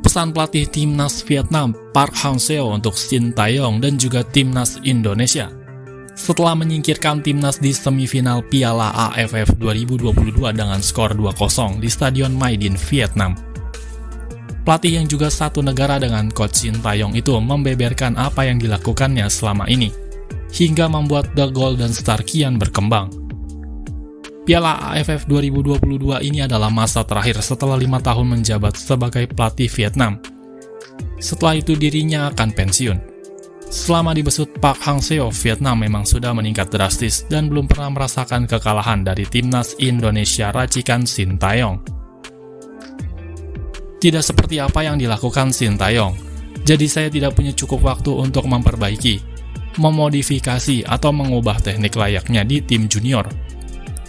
Pesan pelatih timnas Vietnam Park Hang-seo untuk Shin Tae-yong dan juga timnas Indonesia. Setelah menyingkirkan timnas di semifinal Piala AFF 2022 dengan skor 2-0 di Stadion Maidin, Vietnam. Pelatih yang juga satu negara dengan coach Shin Tae-yong itu membeberkan apa yang dilakukannya selama ini, hingga membuat The Golden Star kian berkembang. Piala AFF 2022 ini adalah masa terakhir setelah 5 tahun menjabat sebagai pelatih Vietnam. Setelah itu dirinya akan pensiun. Selama dibesut Park Hang-seo, Vietnam memang sudah meningkat drastis dan belum pernah merasakan kekalahan dari timnas Indonesia racikan Shin Tae-yong. Tidak seperti apa yang dilakukan Shin Tae-yong, jadi saya tidak punya cukup waktu untuk memperbaiki, memodifikasi atau mengubah teknik layaknya di tim junior.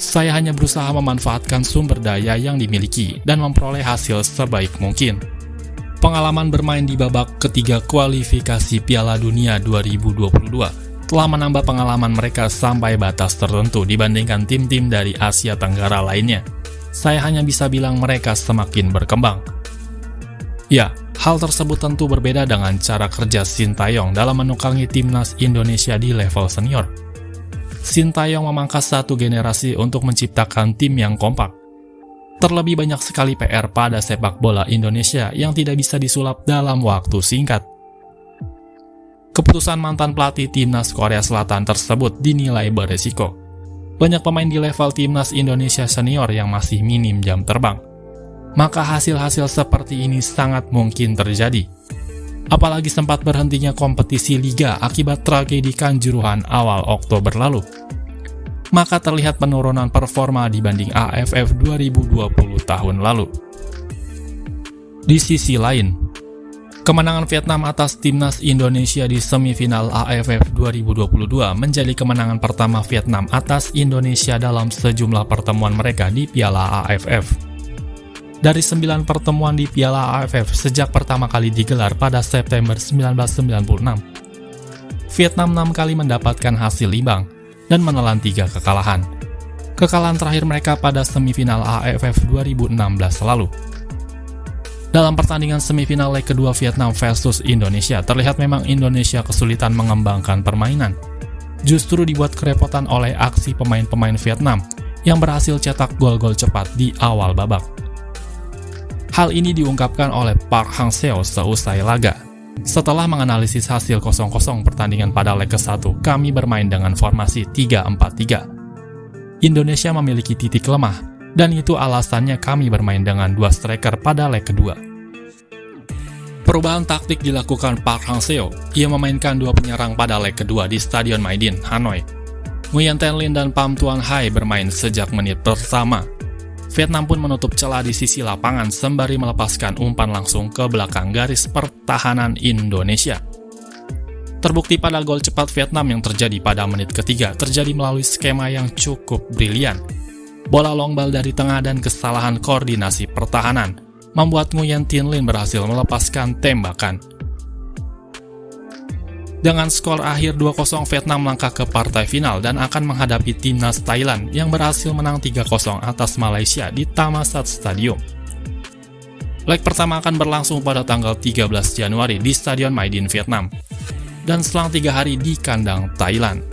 Saya hanya berusaha memanfaatkan sumber daya yang dimiliki dan memperoleh hasil sebaik mungkin. Pengalaman bermain di babak ketiga kualifikasi Piala Dunia 2022 telah menambah pengalaman mereka sampai batas tertentu dibandingkan tim-tim dari Asia Tenggara lainnya. Saya hanya bisa bilang mereka semakin berkembang. Ya, hal tersebut tentu berbeda dengan cara kerja Shin Tae-yong dalam menukangi timnas Indonesia di level senior. Shin Tae-yong memangkas satu generasi untuk menciptakan tim yang kompak. Terlebih banyak sekali PR pada sepak bola Indonesia yang tidak bisa disulap dalam waktu singkat. Keputusan mantan pelatih timnas Korea Selatan tersebut dinilai beresiko. Banyak pemain di level timnas Indonesia senior yang masih minim jam terbang. Maka hasil-hasil seperti ini sangat mungkin terjadi. Apalagi sempat berhentinya kompetisi liga akibat tragedi Kanjuruhan awal Oktober lalu. Maka terlihat penurunan performa dibanding AFF 2020 tahun lalu. Di sisi lain, kemenangan Vietnam atas timnas Indonesia di semifinal AFF 2022 menjadi kemenangan pertama Vietnam atas Indonesia dalam sejumlah pertemuan mereka di Piala AFF. Dari 9 pertemuan di Piala AFF sejak pertama kali digelar pada September 1996, Vietnam 6 kali mendapatkan hasil imbang dan menelan 3 kekalahan. Kekalahan terakhir mereka pada semifinal AFF 2016 lalu. Dalam pertandingan semifinal leg kedua Vietnam versus Indonesia, terlihat memang Indonesia kesulitan mengembangkan permainan. Justru dibuat kerepotan oleh aksi pemain-pemain Vietnam yang berhasil cetak gol-gol cepat di awal babak. Hal ini diungkapkan oleh Park Hang-seo seusai laga. Setelah menganalisis hasil 0-0 pertandingan pada leg ke-1, kami bermain dengan formasi 3-4-3. Indonesia memiliki titik lemah, dan itu alasannya kami bermain dengan 2 striker pada leg kedua. Perubahan taktik dilakukan Park Hang-seo. Ia memainkan 2 penyerang pada leg kedua di Stadion Maidin, Hanoi. Nguyen Thanh Linh dan Pham Tuan Hai bermain sejak menit pertama. Vietnam pun menutup celah di sisi lapangan sembari melepaskan umpan langsung ke belakang garis pertahanan Indonesia. Terbukti pada gol cepat Vietnam yang terjadi pada menit ketiga terjadi melalui skema yang cukup brilian. Bola long ball dari tengah dan kesalahan koordinasi pertahanan membuat Nguyen Thanh Linh berhasil melepaskan tembakan. Dengan skor akhir 2-0, Vietnam melangkah ke partai final dan akan menghadapi timnas Thailand yang berhasil menang 3-0 atas Malaysia di Thammasat Stadium. Leg pertama akan berlangsung pada tanggal 13 Januari di Stadion Maidin, Vietnam, dan selang 3 hari di kandang Thailand.